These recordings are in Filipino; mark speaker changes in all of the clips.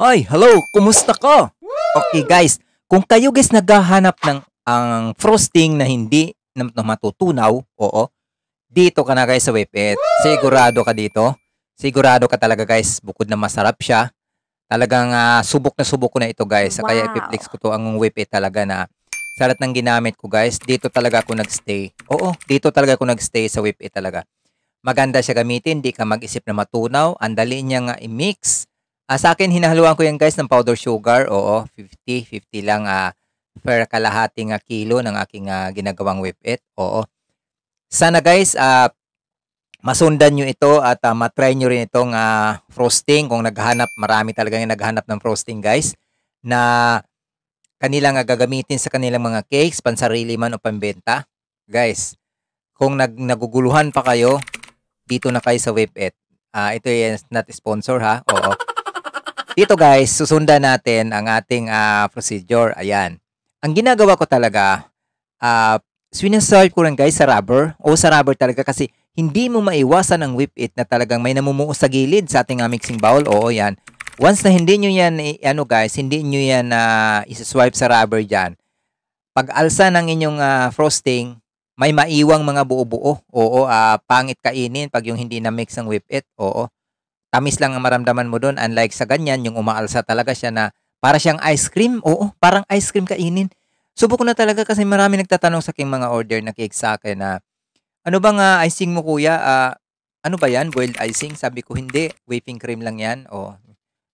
Speaker 1: Hi, hello, kumusta ka? Okay guys, kung kayo guys naghahanap ng ang frosting na hindi na matutunaw, oo, dito ka na guys sa Whippet. Sigurado ka dito. Sigurado ka talaga guys, bukod na masarap siya. Talagang subok na subok ko na ito guys. Kaya ipiplex
Speaker 2: Wow.
Speaker 1: ko to ang Whippet talaga na sa lahat ng ginamit ko guys, dito talaga ako nagstay. Oo, dito talaga ako nagstay sa Whippet talaga. Maganda siya gamitin, di ka mag-isip na matunaw, ang dali niya nga i-mix. Sa akin hinahaluan ko yan guys ng powder sugar, oo, 50 lang per kalahating kilo ng aking ginagawang whip it, oo. Sana guys, masundan nyo ito at matry nyo rin itong frosting kung naghahanap, marami talaga yung naghahanap ng frosting guys, na kanilang gagamitin sa kanilang mga cakes, pansarili man o pambenta. Guys, kung naguguluhan pa kayo, dito na kayo sa Whip It. Ito is not sponsor ha. Oo. Dito guys, susundan natin ang ating procedure. Ayan. Ang ginagawa ko talaga, sinaswipe ko lang guys sa rubber. O sa rubber talaga kasi hindi mo maiwasan ang Whip It na talagang may namumuo sa gilid sa ating mixing bowl. Oo, yan. Once na hindi nyo yan, ano guys, hindi nyo yan isa-swipe sa rubber dyan, pag alsa ng inyong frosting, may maiwang mga buo-buo. Oo, pangit kainin pag yung hindi na-mix ang Whip It. Oo, tamis lang ang maramdaman mo doon. Unlike sa ganyan, yung umaalsa talaga siya na para siyang ice cream. Oo, parang ice cream kainin. Subok ko na talaga kasi marami nagtatanong sa aking mga order na cake sa akin na, ano bang icing mo kuya? Ano ba yan? Boiled icing? Sabi ko, hindi. Whipping cream lang yan. Oo.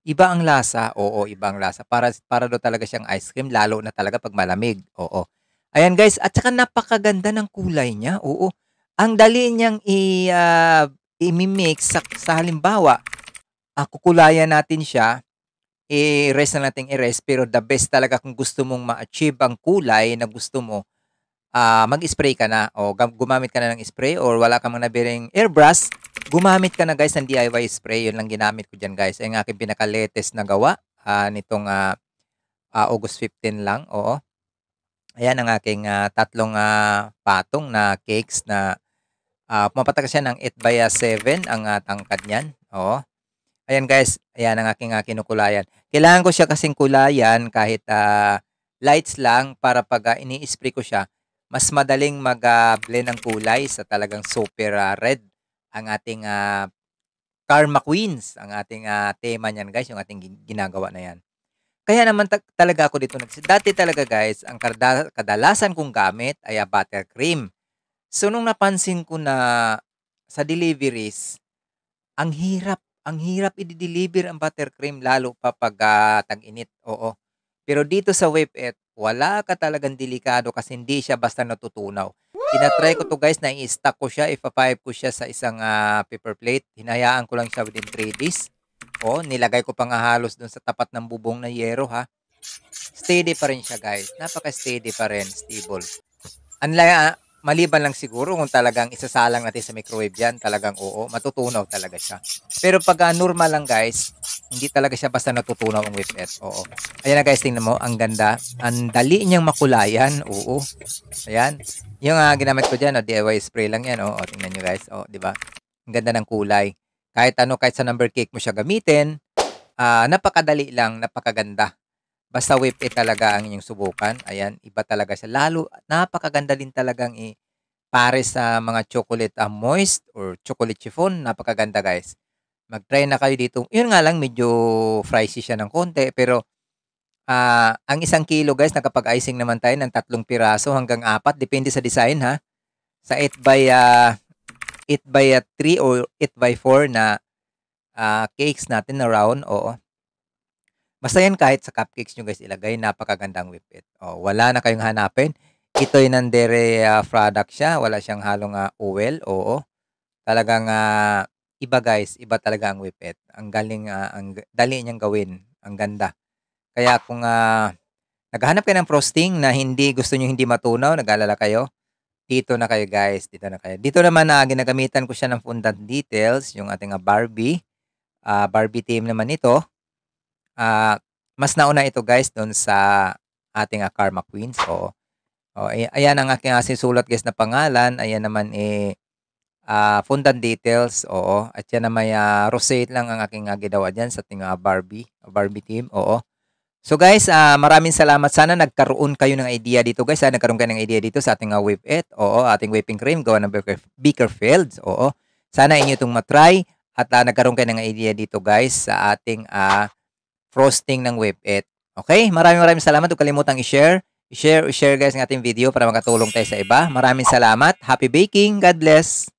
Speaker 1: Iba ang lasa. Oo, iba ang lasa. Para daw talaga siyang ice cream, lalo na talaga pag malamig. Oo. Ayan guys, at saka napakaganda ng kulay niya. Oo. Ang dali niyang i-mix sa halimbawa, kukulayan natin siya, i-rest na natin i-rest, pero the best talaga kung gusto mong ma-achieve ang kulay na gusto mo, mag-spray ka na o gumamit ka na ng spray or wala ka mang nabiring airbrush, gumamit ka na guys ng DIY spray. Yun lang ginamit ko diyan guys. Ay ang aking pinaka-latest na gawa nitong August 15 lang. Oo. Ayan ang aking tatlong patong na cakes na pumapatag siya ng 8 by 7 ang tangkad niyan. Oo. Ayan guys, ayan ang aking kinukulayan. Kailangan ko siya kasing kulayan kahit lights lang para pag ini-spray ko siya, mas madaling mag-blend ng kulay sa talagang super red ang ating Karma Queens, ang ating tema niyan guys, yung ating ginagawa na yan. Kaya naman talaga ako dito dati talaga guys, ang kadalasan kong gamit ay buttercream. So nung napansin ko na sa deliveries, ang hirap i-deliver ang buttercream lalo pa pag tag-init, oo. Pero dito sa Whip It, wala ka talagang delikado kasi hindi siya basta natutunaw. Tina-try ko 'to guys, na i-stack ko siya, ipa-pipe ko siya sa isang paper plate. Hinayaan ko lang siya within 3 days. Oh, nilagay ko pa nga halos dun sa tapat ng bubong na yero ha. Steady pa rin siya guys. Napaka-steady pa rin, stable. Maliban lang siguro kung talagang isasalang natin sa microwave yan, talagang oo, matutunaw talaga siya. Pero pag normal lang guys, hindi talaga siya basta natutunaw ang whippet. Oo. Ayan na guys, tingnan mo, ang ganda. Ang dali niyang makulayan. Oo. Ayan. Yung ginamit ko diyan, DIY spray lang yan. Oo, tingnan niyo guys. Oh, di ba? Ang ganda ng kulay. Kahit sa number cake mo siya gamitin, napakadali lang, napakaganda. Basta whip it talaga ang inyong subukan. Ayan, iba talaga siya. Lalo, napakaganda din talagang pare sa mga chocolate moist or chocolate chiffon. Napakaganda guys. Mag-try na kayo dito. Yun nga lang, medyo pricey siya ng konti. Pero ang 1 kilo guys, nakapag-icing naman tayo ng 3 piraso hanggang 4. Depende sa design ha. Sa 8 by 3 or 8 by 4 na cakes natin na round. Oo. Basta yan kahit sa cupcakes nyo guys ilagay, napakagandang whip it. Oh, wala na kayong hanapin. Ito ay Nandere product siya, wala siyang halong oil, oo. Talagang iba guys, iba talaga ang whip it. Ang galing, ang dali niyang gawin, ang ganda. Kaya kung naghahanap kayo ng frosting na hindi gusto niyo hindi matunaw, nag-aalala kayo, dito na kayo guys, dito na kayo. Dito naman ginagamitan ko siya ng fondant details, yung ating Barbie. Barbie team naman ito. Mas nauna ito guys doon sa ating Karma Queens. Oo. Oh, ayan ang aking sinusulat guys na pangalan. Ayan naman fondant details, oo. At yan na may rosette lang ang aking ginawa dyan sa ating Barbie team, oo. So guys, maraming salamat. Sana nagkaroon kayo ng idea dito guys. Nagkaroon kayo ng idea dito sa ating whip it. Oo, ating whipping cream gawa ng Bakerfields. Oo. Sana inyo itong matry at nagkaroon kayo ng idea dito guys sa ating frosting ng whip it. Okay? Maraming salamat. Huwag kalimutang i-share. I-share guys ng ating video para makatulong tayo sa iba. Maraming salamat. Happy baking. God bless.